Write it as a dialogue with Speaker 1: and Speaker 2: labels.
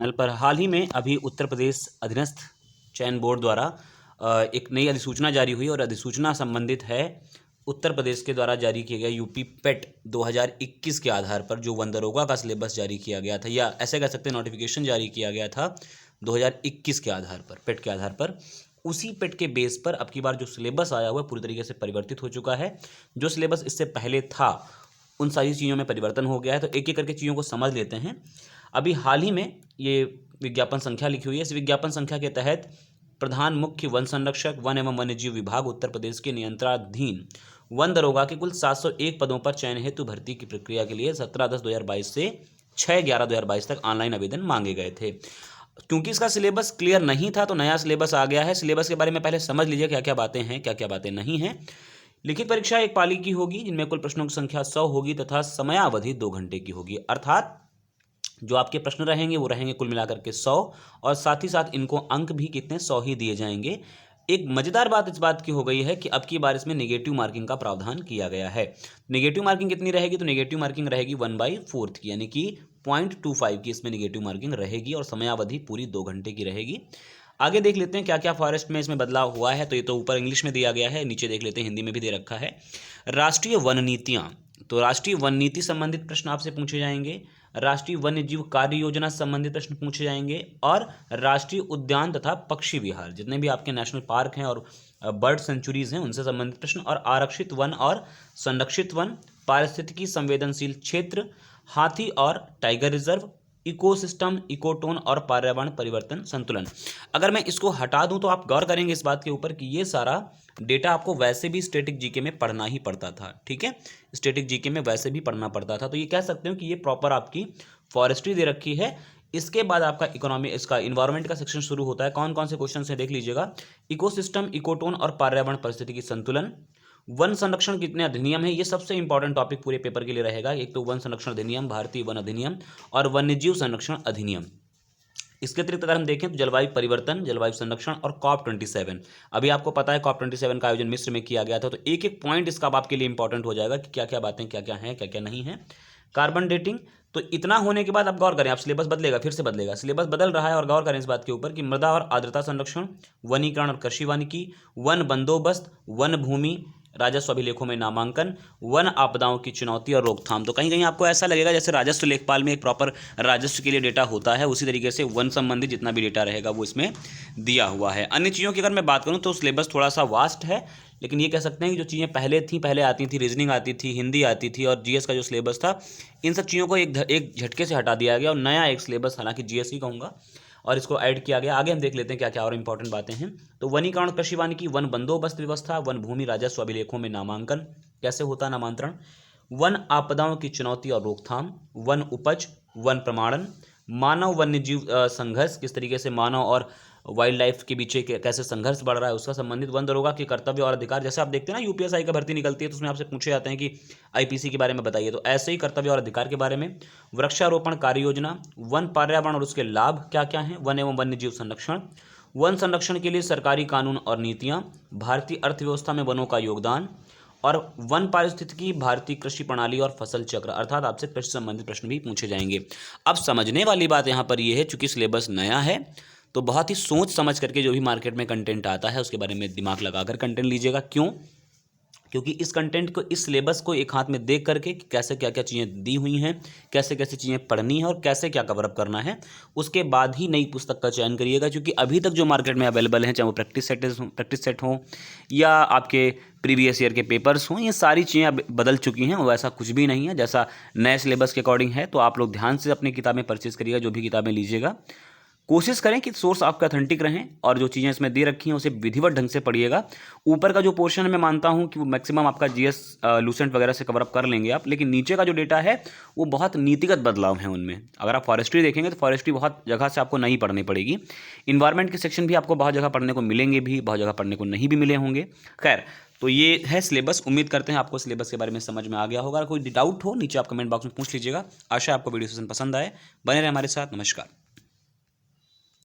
Speaker 1: Channel पर हाल ही में अभी उत्तर प्रदेश अधीनस्थ चयन बोर्ड द्वारा एक नई अधिसूचना जारी हुई और अधिसूचना संबंधित है उत्तर प्रदेश के द्वारा जारी किया गया यूपी पेट 2021 के आधार पर जो वन दरोगा का सिलेबस जारी किया गया था, या ऐसे कह सकते हैं नोटिफिकेशन जारी किया गया था 2021 के आधार पर, पेट के आधार पर। उसी पेट के बेस पर अब की बार जो सिलेबस आया हुआ है पूरी तरीके से परिवर्तित हो चुका है। जो सिलेबस इससे पहले था उन सारी चीज़ों में परिवर्तन हो गया है। तो एक एक करके चीज़ों को समझ लेते हैं। अभी हाल ही में ये विज्ञापन संख्या लिखी हुई है। इस विज्ञापन संख्या के तहत प्रधान मुख्य वन संरक्षक वन एवं वन्यजीव विभाग उत्तर प्रदेश के नियंत्रणाधीन वन दरोगा के कुल 701 पदों पर चयन हेतु भर्ती की प्रक्रिया के लिए 17/10/2022 से 6/11/2022 तक ऑनलाइन आवेदन मांगे गए थे। क्योंकि इसका सिलेबस क्लियर नहीं था तो नया सिलेबस आ गया है। सिलेबस के बारे में पहले समझ लीजिए क्या क्या बातें हैं, क्या क्या बातें नहीं हैं। लिखित परीक्षा एक पाली की होगी जिनमें कुल प्रश्नों की संख्या 100 होगी तथा समयावधि 2 घंटे की होगी। अर्थात जो आपके प्रश्न रहेंगे वो रहेंगे कुल मिलाकर के 100, और साथ ही साथ इनको अंक भी कितने 100 ही दिए जाएंगे। एक मजेदार बात इस बात की हो गई है कि अब की बार इसमें नेगेटिव मार्किंग का प्रावधान किया गया है। नेगेटिव मार्किंग कितनी रहेगी? तो नेगेटिव मार्किंग रहेगी 1/4 की, यानी कि 0.25 की इसमें नेगेटिव मार्किंग रहेगी और समयावधि पूरी 2 घंटे की रहेगी। आगे देख लेते हैं क्या क्या फॉरेस्ट में इसमें बदलाव हुआ है। तो ये तो ऊपर इंग्लिश में दिया गया है, नीचे देख लेते हैं हिंदी में भी दे रखा है। राष्ट्रीय वन नीतियाँ, तो राष्ट्रीय वन नीति संबंधित प्रश्न आपसे पूछे जाएंगे। राष्ट्रीय वन्य जीव कार्य योजना संबंधित प्रश्न पूछे जाएंगे और राष्ट्रीय उद्यान तथा पक्षी विहार, जितने भी आपके नेशनल पार्क हैं और बर्ड सेंचुरीज हैं उनसे संबंधित प्रश्न, और आरक्षित वन और संरक्षित वन, पारिस्थितिकी संवेदनशील क्षेत्र, हाथी और टाइगर रिजर्व, इकोसिस्टम, इकोटोन और पर्यावरण परिवर्तन संतुलन। अगर मैं इसको हटा दूं तो आप गौर करेंगे इस बात के ऊपर कि ये सारा डेटा आपको वैसे भी स्टैटिक जीके में पढ़ना ही पड़ता था। ठीक है, स्टैटिक जीके में वैसे भी पढ़ना पड़ता था। तो ये कह सकते हो कि ये प्रॉपर आपकी फॉरेस्ट्री दे रखी है। इसके बाद आपका इकोनॉमी, इसका इन्वायरमेंट का सेक्शन शुरू होता है। कौन कौन से क्वेश्चन है देख लीजिएगा। इकोसिस्टम, इकोटोन और पर्यावरण परिस्थितिकी संतुलन, वन संरक्षण कितने अधिनियम है, ये सबसे इंपॉर्टेंट टॉपिक पूरे पेपर के लिए रहेगा। एक तो वन संरक्षण अधिनियम, भारतीय वन अधिनियम और वन्यजीव संरक्षण अधिनियम। इसके अतिरिक्त अगर हम देखें तो जलवायु परिवर्तन, जलवायु संरक्षण और COP27। अभी आपको पता है COP27 का आयोजन मिस्र में किया गया था। तो एक एक पॉइंट इसका आपके लिए इंपॉर्टेंट हो जाएगा कि क्या क्या बातें क्या क्या हैं, क्या क्या नहीं है। कार्बन डेटिंग, तो इतना होने के बाद आप गौर करें, आप सिलेबस बदलेगा, फिर से बदलेगा, सिलेबस बदल रहा है और गौर करें इस बात के ऊपर कि मृदा और आर्द्रता संरक्षण, वनीकरण और कृषि वानिकी, वन बंदोबस्त, वन भूमि, राजस्व अभिलेखों में नामांकन, वन आपदाओं की चुनौती और रोकथाम। तो कहीं कहीं आपको ऐसा लगेगा जैसे राजस्व लेखपाल में एक प्रॉपर राजस्व के लिए डेटा होता है, उसी तरीके से वन संबंधित जितना भी डेटा रहेगा वो इसमें दिया हुआ है। अन्य चीज़ों की अगर मैं बात करूँ तो सिलेबस थोड़ा सा वास्ट है, लेकिन ये कह सकते हैं कि जो चीज़ें पहले आती थी, रीजनिंग आती थी, हिंदी आती थी और जीएस का जो सिलेबस था, इन सब चीज़ों को एक झटके से हटा दिया गया और नया एक सिलेबस, हालांकि जीएस ही कहूँगा, और इसको ऐड किया गया। आगे हम देख लेते हैं क्या क्या और इंपॉर्टेंट बातें हैं। तो वनीकरण, कृषि वानिकी, वन बंदोबस्त व्यवस्था, वन भूमि, राजस्व अभिलेखों में नामांकन कैसे होता है नामांतरण, वन आपदाओं की चुनौती और रोकथाम, वन उपज, वन प्रमाणन, मानव वन्यजीव संघर्ष, किस तरीके से मानव और वाइल्ड लाइफ के बीच कैसे संघर्ष बढ़ रहा है उसका संबंधित, वन दरोगा के कर्तव्य और अधिकार। जैसे आप देखते हैं ना यूपीएसआई का भर्ती निकलती है तो उसमें आपसे पूछे जाते हैं कि आईपीसी के बारे में बताइए, तो ऐसे ही कर्तव्य और अधिकार के बारे में। वृक्षारोपण कार्य योजना, वन पर्यावरण और उसके लाभ क्या क्या हैं, वन एवं वन्यजीव संरक्षण, वन संरक्षण के लिए सरकारी कानून और नीतियाँ, भारतीय अर्थव्यवस्था में वनों का योगदान, और वन पारिस्थितिकी, भारतीय कृषि प्रणाली और फसल चक्र। अर्थात आपसे कृषि संबंधित प्रश्न भी पूछे जाएंगे। अब समझने वाली बात यहाँ पर यह है, चूंकि सिलेबस नया है तो बहुत ही सोच समझ करके जो भी मार्केट में कंटेंट आता है उसके बारे में दिमाग लगाकर कंटेंट लीजिएगा। क्यों? क्योंकि इस कंटेंट को, इस सिलेबस को एक हाथ में देख करके कैसे क्या क्या चीज़ें दी हुई हैं, कैसे कैसे चीज़ें पढ़नी है और कैसे क्या कवरअप करना है, उसके बाद ही नई पुस्तक का चयन करिएगा। क्योंकि अभी तक जो मार्केट में अवेलेबल हैं, चाहे वो प्रैक्टिस सेट हो या आपके प्रीवियस ईयर के पेपर्स हों, ये सारी चीज़ें अब बदल चुकी हैं। वैसा कुछ भी नहीं है, जैसा नए सिलेबस के अकॉर्डिंग है। तो आप लोग ध्यान से अपनी किताबें परचेज करिएगा, जो भी किताबें लीजिएगा कोशिश करें कि सोर्स आपका अथेंटिक रहें और जो चीज़ें इसमें दे रखी हैं उसे विधिवत ढंग से पढ़िएगा। ऊपर का जो पोर्शन है मैं मानता हूं कि वो मैक्सिमम आपका जीएस लूसेंट वगैरह से कवर अप कर लेंगे आप, लेकिन नीचे का जो डेटा है वो बहुत नीतिगत बदलाव है उनमें। अगर आप फॉरेस्ट्री देखेंगे तो फॉरेस्ट्री बहुत जगह से आपको नहीं पढ़नी पड़ेगी। इन्वायरमेंट के सेक्शन भी आपको बहुत जगह पढ़ने को मिलेंगे भी, बहुत जगह पढ़ने को नहीं भी मिले होंगे। खैर, तो ये है सिलेबस। उम्मीद करते हैं आपको सिलेबस के बारे में समझ में आ गया होगा। कोई डाउट हो नीचे आप कमेंट बॉक्स में पूछ लीजिएगा। आशा है आपको वीडियो सेशन पसंद आए। बने रहे हमारे साथ। नमस्कार।